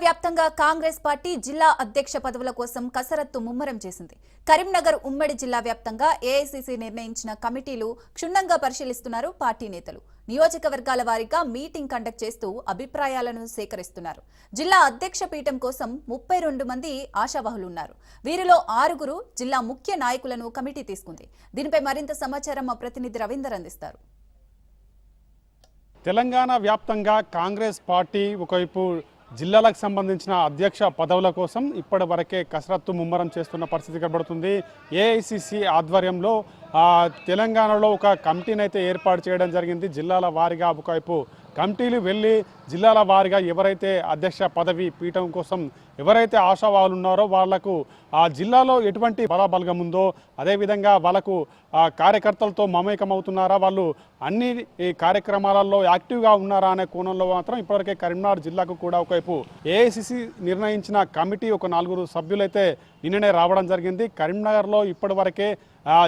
వ్యాప్తంగా కాంగ్రెస్ పార్టీ జిల్లా అధ్యక్ష పదవుల కోసం కసరత్తు ముమ్మరం చేసింది. కరీంనగర్ ఉమ్మడి జిల్లా వ్యాప్తంగా ఏఐసీసీ నిర్ణయించిన కమిటీలు క్షుణ్ణంగా పరిశీలిస్తున్నారు పార్టీ నేతలు. నియోజకవర్గాల వారీగా మీటింగ్ కండక్ట్ చేస్తూ అభిప్రాయాలను సేకరిస్తున్నారు. జిల్లా అధ్యక్ష పీఠం కోసం 32 మంది ఆశావాహులున్నారు. వీరిలో 6 జిల్లా ముఖ్య నాయకులను కమిటీ తీసుకుంది. దీనిపై మరింత సమాచారం మా ప్రతినిధి రవీందర్ అందిస్తారు. తెలంగాణ వ్యాప్తంగా కాంగ్రెస్ పార్టీ ఒకవైపు జిల్లాలకు సంబంధించిన అధ్యక్ష పదవుల కోసం ఇప్పటి వరకే కసరత్తు ముమ్మరం చేస్తున్న పరిస్థితి కనబడుతుంది. ఏఐసిసి ఆధ్వర్యంలో తెలంగాణలో ఒక కమిటీని అయితే ఏర్పాటు చేయడం జరిగింది. జిల్లాల వారీగా ఒకవైపు కమిటీలు వెళ్ళి జిల్లాల వారీగా ఎవరైతే అధ్యక్ష పదవి పీఠం కోసం ఎవరైతే ఆశావాహులు ఉన్నారో వాళ్లకు ఆ జిల్లాలో ఎటువంటి బలబలగం ఉందో, అదేవిధంగా వాళ్ళకు కార్యకర్తలతో మమేకమవుతున్నారా, వాళ్ళు అన్ని ఈ కార్యక్రమాలలో యాక్టివ్గా ఉన్నారా అనే కోణంలో మాత్రం ఇప్పటివరకే కరీంనగర్ జిల్లాకు కూడా ఒకవైపు ఏఐసిసి నిర్ణయించిన కమిటీ ఒక 4 సభ్యులైతే నిన్ననే రావడం జరిగింది. కరీంనగర్లో ఇప్పటివరకే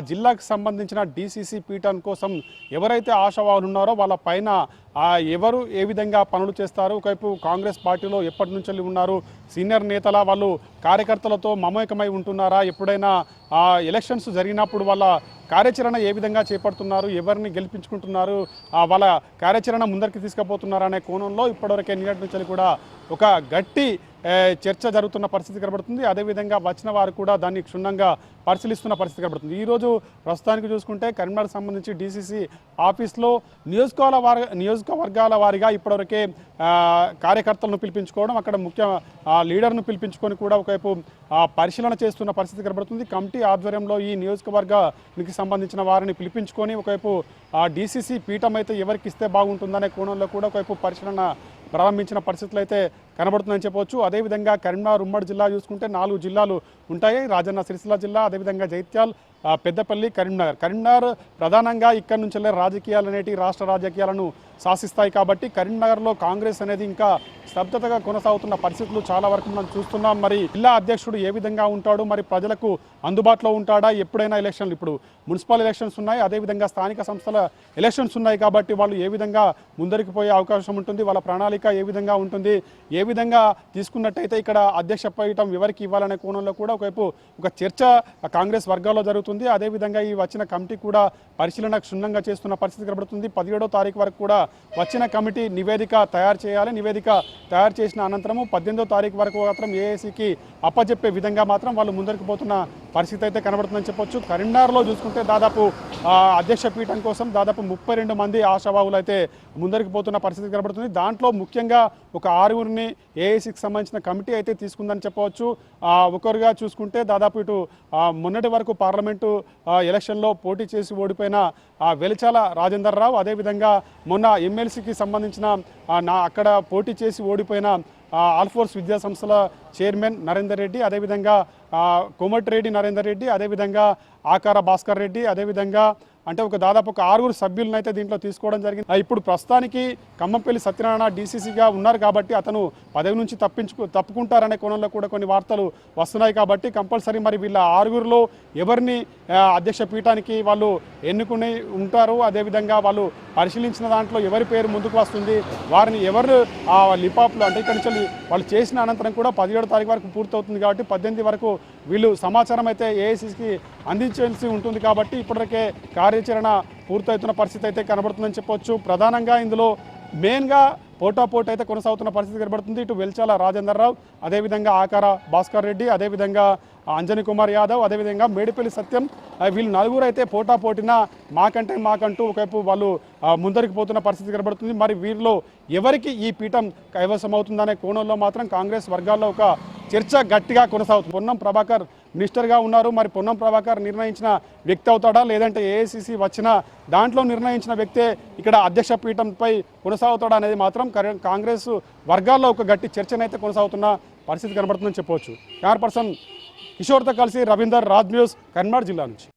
జిల్లాకు సంబంధించిన డిసిసి పీఠం కోసం ఎవరైతే ఆశావాహులు ఉన్నారో వాళ్ళ పైన ఎవరు ఏ విధంగా పనులు చేస్తారు, ఒకవైపు కాంగ్రెస్ పార్టీలో ఎప్పటి నుంచి ఉన్నారు, సీనియర్ నేతల వాళ్ళు కార్యకర్తలతో మమేకమై ఉంటున్నారా, ఎప్పుడైనా ఎలక్షన్స్ జరిగినప్పుడు వాళ్ళ కార్యాచరణ ఏ విధంగా చేపడుతున్నారు, ఎవరిని గెలిపించుకుంటున్నారు, వాళ్ళ కార్యాచరణ ముందరికి తీసుకుపోతున్నారు అనే కోణంలో ఇప్పటివరకే నిన్నటి నుంచి కూడా ఒక గట్టి చర్చ జరుగుతున్న పరిస్థితి కనబడుతుంది. అదేవిధంగా వచ్చిన వారు కూడా దాన్ని క్షుణ్ణంగా పరిశీలిస్తున్న పరిస్థితి కనబడుతుంది. ఈరోజు ప్రస్తుతానికి చూసుకుంటే కరీంనగర్ సంబంధించి డిసిసి ఆఫీస్లో నియోజకవర్గాల వారీగా ఇప్పటివరకే కార్యకర్తలను పిలిపించుకోవడం, అక్కడ ముఖ్య లీడర్ను పిలిపించుకొని కూడా ఒకవైపు పరిశీలన చేస్తున్న పరిస్థితి కనబడుతుంది. కమిటీ ఆధ్వర్యంలో ఈ నియోజకవర్గానికి సంబంధించిన వారిని పిలిపించుకొని ఒకవైపు డిసిసి పీఠం అయితే ఎవరికి ఇస్తే బాగుంటుందనే కోణంలో కూడా ఒకవైపు పరిశీలన ప్రారంభించిన పరిస్థితులు అయితే కనబడుతుందని చెప్పవచ్చు. అదేవిధంగా కరీంనగర్ ఉమ్మడి జిల్లా చూసుకుంటే 4 జిల్లాలు ఉంటాయి. రాజన్న సిరిసిల్ల జిల్లా, అదేవిధంగా జైత్యాల్, పెద్దపల్లి, కరీంనగర్ ప్రధానంగా ఇక్కడ నుంచి రాజకీయాలు అనేటి రాష్ట్ర రాజకీయాలను శాసిస్తాయి కాబట్టి కరీంనగర్లో కాంగ్రెస్ అనేది ఇంకా స్తబ్దతగా కొనసాగుతున్న పరిస్థితులు చాలా వరకు మనం చూస్తున్నాం. మరి జిల్లా అధ్యక్షుడు ఏ విధంగా ఉంటాడు, మరి ప్రజలకు అందుబాటులో ఉంటాడా, ఎప్పుడైనా ఎలక్షన్లు, ఇప్పుడు మున్సిపల్ ఎలక్షన్స్ ఉన్నాయి, అదేవిధంగా స్థానిక సంస్థల ఎలక్షన్స్ ఉన్నాయి కాబట్టి వాళ్ళు ఏ విధంగా ముందరికి పోయే అవకాశం ఉంటుంది, వాళ్ళ ప్రణాళిక ఏ విధంగా ఉంటుంది, ఏ విధంగా తీసుకున్నట్టయితే ఇక్కడ అధ్యక్ష పీఠం ఎవరికి ఇవ్వాలనే కోణంలో కూడా ఒకవైపు ఒక చర్చ కాంగ్రెస్ వర్గాల్లో జరుగుతుంది. అదేవిధంగా ఈ వచ్చిన కమిటీ కూడా పరిశీలన క్షుణ్ణంగా చేస్తున్న పరిస్థితి కనబడుతుంది. 17వ తారీఖు వరకు కూడా వచ్చిన కమిటీ నివేదిక తయారు చేయాలి. నివేదిక తయారు చేసిన అనంతరము 18వ తారీఖు వరకు మాత్రం ఏఐసికి అప్పచెప్పే విధంగా మాత్రం వాళ్ళు ముందరికి పోతున్న పరిస్థితి అయితే కనబడుతుందని చెప్పొచ్చు. కరీంనగర్లో చూసుకుంటే దాదాపు అధ్యక్ష పీఠం కోసం దాదాపు 32 మంది ఆశావాహులు అయితే ముందరికి పోతున్న పరిస్థితి కనబడుతుంది. దాంట్లో ముఖ్యంగా ఒక 6 ఏఐసికి సంబంధించిన కమిటీ అయితే తీసుకుందని చెప్పవచ్చు. ఒకరుగా చూసుకుంటే దాదాపు ఇటు మొన్నటి వరకు పార్లమెంటు ఎలక్షన్లో పోటీ చేసి ఓడిపోయిన వెలిచాల రాజేందర్ రావు, అదేవిధంగా మొన్న ఎమ్మెల్సీకి సంబంధించిన అక్కడ పోటీ చేసి ఓడిపోయిన ఆల్ఫోర్స్ విద్యా సంస్థల చైర్మన్ నరేందర్ రెడ్డి, అదేవిధంగా కోమటిరెడ్డి నరేందర్ రెడ్డి, అదేవిధంగా ఆకార భాస్కర్ రెడ్డి, అదేవిధంగా అంటే దాదాపు ఒక 6 సభ్యులను అయితే దీంట్లో తీసుకోవడం జరిగింది. ఇప్పుడు ప్రస్తుతానికి ఖమ్మంపల్లి సత్యనారాయణ డిసిసిగా ఉన్నారు కాబట్టి అతను పదవి నుంచి తప్పుకుంటారనే కోణంలో కూడా కొన్ని వార్తలు వస్తున్నాయి కాబట్టి కంపల్సరీ మరి వీళ్ళ 6లో ఎవరిని అధ్యక్ష పీఠానికి వాళ్ళు ఎన్నుకుని ఉంటారు, అదేవిధంగా వాళ్ళు పరిశీలించిన దాంట్లో ఎవరి పేరు ముందుకు వస్తుంది, వారిని ఎవరు లిపాప్లో అంటే ఇక్కడ నుంచి వాళ్ళు చేసిన అనంతరం కూడా 17వ తారీఖు వరకు పూర్తవుతుంది కాబట్టి 18 వరకు వీళ్ళు సమాచారం అయితే ఏఐసికి అందించాల్సి ఉంటుంది కాబట్టి ఇప్పటికే కార్యాచరణ పూర్తవుతున్న పరిస్థితి అయితే కనబడుతుందని చెప్పొచ్చు. ప్రధానంగా ఇందులో మెయిన్గా పోటాపోటీ అయితే కొనసాగుతున్న పరిస్థితి కనబడుతుంది. ఇటు వెల్చాల రాజేందర్ రావు, అదేవిధంగా ఆకార భాస్కర్ రెడ్డి, అదేవిధంగా అంజనీ కుమార్ యాదవ్, అదేవిధంగా మేడిపల్లి సత్యం, వీళ్ళు 4 అయితే పోటాపోటీన మాకంటూ ఒకవైపు వాళ్ళు ముందరికి పోతున్న పరిస్థితి కనబడుతుంది. మరి వీరిలో ఎవరికి ఈ పీఠం కైవసం అవుతుందనే కోణంలో మాత్రం కాంగ్రెస్ వర్గాల్లో ఒక చర్చ గట్టిగా కొనసాగుతుంది. పొన్నం ప్రభాకర్ మినిస్టర్గా ఉన్నారు, మరి పొన్నం ప్రభాకర్ నిర్ణయించిన వ్యక్తి అవుతాడా, లేదంటే ఏఐసిసి వచ్చిన దాంట్లో నిర్ణయించిన వ్యక్తే ఇక్కడ అధ్యక్ష పీఠంపై కొనసాగుతాడా అనేది మాత్రం కాంగ్రెస్ వర్గాల్లో ఒక గట్టి చర్చనైతే కొనసాగుతున్న పరిస్థితి కనబడుతుందని చెప్పవచ్చు. కెమెరా పర్సన్ కిషోర్తో కలిసి రవీందర్, రాజ్ న్యూస్, కరీంనగర్ జిల్లా నుంచి.